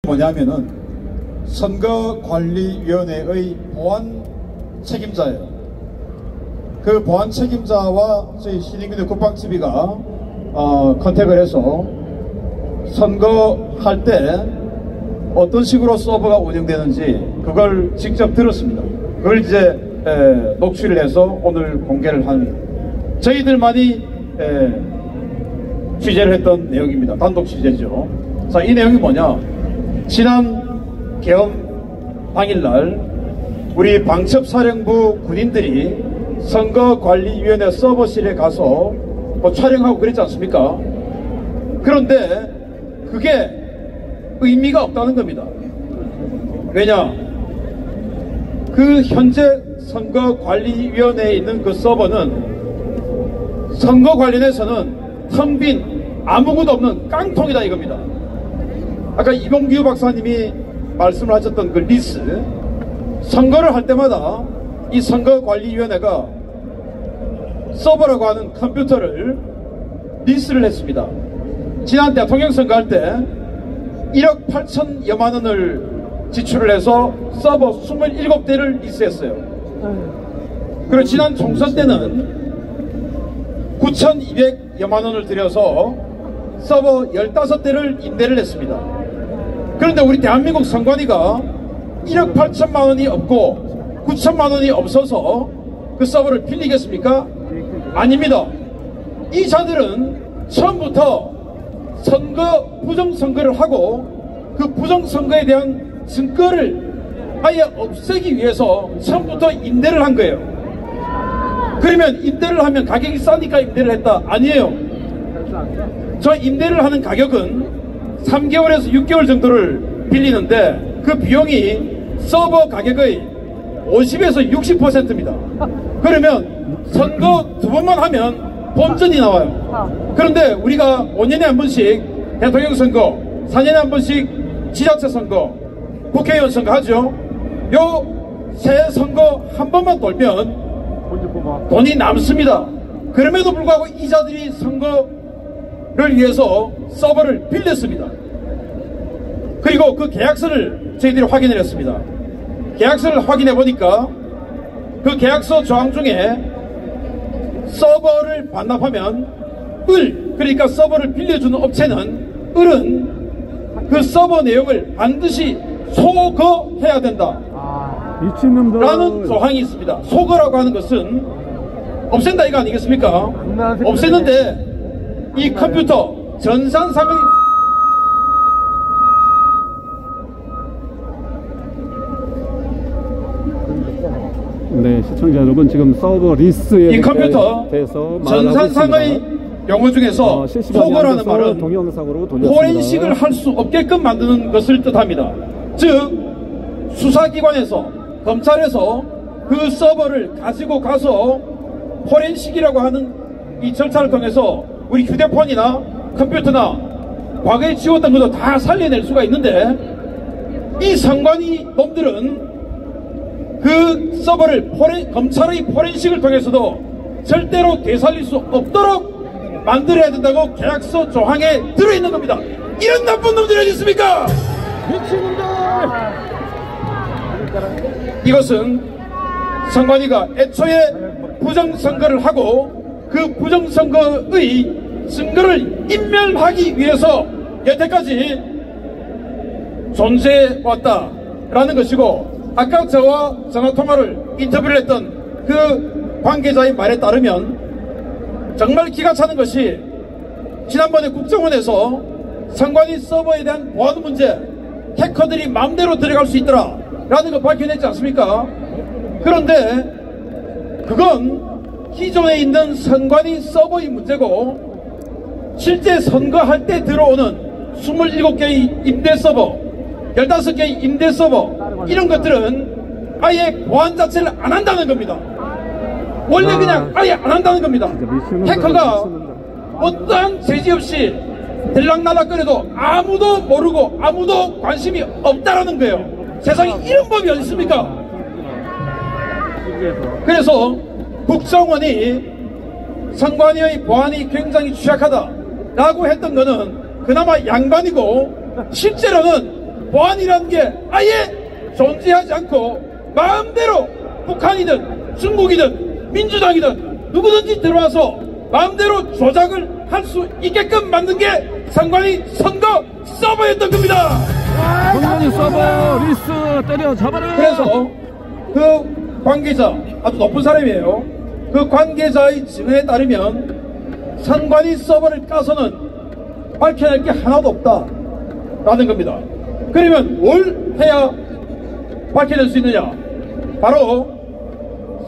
뭐냐면은 선거관리위원회의 보안 책임자예요. 그 보안 책임자와 저희 신인근의 국방TV가 컨택을 해서 선거할 때 어떤 식으로 서버가 운영되는지 그걸 직접 들었습니다. 그걸 이제 녹취를 해서 오늘 공개를 합니다. 저희들만이 취재를 했던 내용입니다. 단독 취재죠. 자, 이 내용이 뭐냐? 지난 개헌 당일날 우리 방첩사령부 군인들이 선거관리위원회 서버실에 가서 뭐 촬영하고 그랬지 않습니까? 그런데 그게 의미가 없다는 겁니다. 왜냐? 그 현재 선거관리위원회에 있는 그 서버는 선거 관련해서는 텅 빈 아무것도 없는 깡통이다 이겁니다. 아까 이봉규 박사님이 말씀을 하셨던 그 리스, 선거를 할 때마다 이 선거관리위원회가 서버라고 하는 컴퓨터를 리스를 했습니다. 지난 대통령 선거할 때 1억 8천여만 원을 지출을 해서 서버 27대를 리스했어요. 그리고 지난 총선 때는 9,200여만 원을 들여서 서버 15대를 임대를 했습니다. 그런데 우리 대한민국 선관위가 1억 8천만 원이 없고 9천만 원이 없어서 그 서버를 빌리겠습니까? 아닙니다. 이 자들은 처음부터 선거 부정선거를 하고 그 부정선거에 대한 증거를 아예 없애기 위해서 처음부터 임대를 한 거예요. 그러면 임대를 하면 가격이 싸니까 임대를 했다? 아니에요. 저 임대를 하는 가격은 3개월에서 6개월 정도를 빌리는데 그 비용이 서버 가격의 50에서 60%입니다. 그러면 선거 2번만 하면 본전이 나와요. 그런데 우리가 5년에 한 번씩 대통령 선거, 4년에 한 번씩 지자체 선거, 국회의원 선거 하죠. 요 새 선거 한 번만 돌면 돈이 남습니다. 그럼에도 불구하고 이자들이 선거를 위해서 서버를 빌렸습니다. 그리고 그 계약서를 저희들이 확인을 했습니다. 계약서를 확인해 보니까 그 계약서 조항 중에 서버를 반납하면 그러니까 서버를 빌려주는 업체는 그 서버 내용을 반드시 소거해야 된다 라는 조항이 있습니다. 소거라고 하는 것은 없앤다 이거 아니겠습니까? 없앴는데 이 컴퓨터 전산상의 네, 시청자 여러분, 지금 서버 리스에 이 컴퓨터 전산상의 용어 중에서 소거라는 말은 포렌식을 할 수 없게끔 만드는 것을 뜻합니다. 즉 수사기관에서 검찰에서 그 서버를 가지고 가서 포렌식이라고 하는 이 절차를 통해서 우리 휴대폰이나 컴퓨터나 과거에 지웠던 것도 다 살려낼 수가 있는데 이 선관위 놈들은 그 서버를 검찰의 포렌식을 통해서도 절대로 되살릴 수 없도록 만들어야 된다고 계약서 조항에 들어있는 겁니다. 이런 나쁜 놈들이 어디 있습니까? 미친놈들! 이것은 선관위가 애초에 부정선거를 하고 그 부정선거의 증거를 인멸하기 위해서 여태까지 존재해왔다라는 것이고, 아까 저와 전화통화를 인터뷰를 했던 그 관계자의 말에 따르면 정말 기가 차는 것이 지난번에 국정원에서 선관위 서버에 대한 보안 문제, 해커들이 마음대로 들어갈 수 있더라 라는 거 밝혀냈지 않습니까? 그런데 그건 기존에 있는 선관위 서버의 문제고, 실제 선거할 때 들어오는 27개의 임대 서버, 15개의 임대 서버, 이런 것들은 아예 보안 자체를 안 한다는 겁니다. 원래 그냥 아예 안 한다는 겁니다. 해커가 어떠한 제지 없이 들락날락거려도 아무도 모르고 아무도 관심이 없다라는 거예요. 세상에 이런 법이 어디 있습니까? 그래서 국정원이 선관위의 보안이 굉장히 취약하다라고 했던 거는 그나마 양반이고, 실제로는 보안이라는 게 아예 존재하지 않고 마음대로 북한이든 중국이든 민주당이든 누구든지 들어와서 마음대로 조작을 할 수 있게끔 만든 게 선관위 선거 서버였던 겁니다. 선관위 서버 리스트 때려 잡아라. 그래서 그 관계자, 아주 높은 사람이에요. 그 관계자의 증언에 따르면 선관위 서버를 까서는 밝혀낼 게 하나도 없다라는 겁니다. 그러면 뭘 해야 밝혀낼 수 있느냐? 바로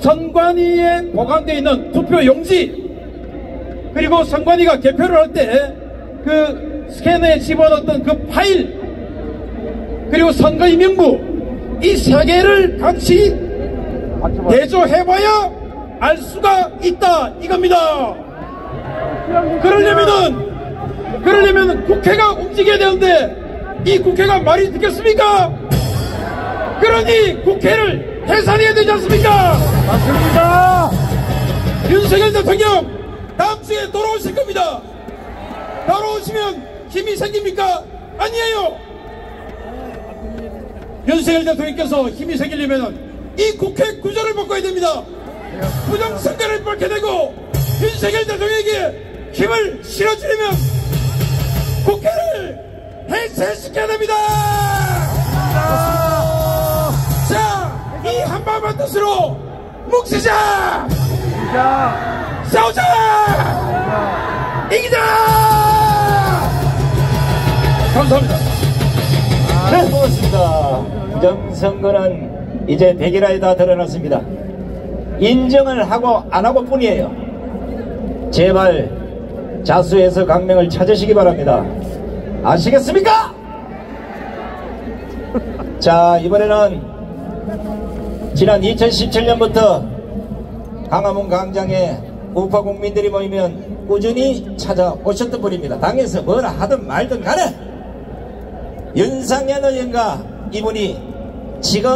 선관위에 보관되어 있는 투표 용지, 그리고 선관위가 개표를 할 때 그 스캐너에 집어넣었던 그 파일, 그리고 선거인 명부, 이 세 개를 같이 대조해봐야 알 수가 있다 이겁니다. 그러려면은 국회가 움직여야 되는데 이 국회가 말이 듣겠습니까? 그러니 국회를 해산해야 되지 않습니까? 맞습니다. 윤석열 대통령 다음 주에 돌아오실 겁니다. 돌아오시면 힘이 생깁니까? 아니에요. 윤석열 대통령께서 힘이 생기려면 이 국회 구조를 바꿔야 됩니다. 부정선거를 밝혀내고 윤석열 대통령에게 힘을 실어주려면 국회를 해체시켜야 됩니다. 자, 이 한마음한 뜻으로 뭉치자. 싸우자. 이기자. 감사합니다. 네, 고맙습니다. 부정선거는 이제 백일화에 다 드러났습니다. 인정을 하고 안 하고 뿐이에요. 제발 자수해서 강명을 찾으시기 바랍니다. 아시겠습니까? 자, 이번에는 지난 2017년부터 광화문 광장에 우파 국민들이 모이면 꾸준히 찾아오셨던 분입니다. 당에서 뭐라 하든 말든 간에 윤상현 의원과 이분이 지금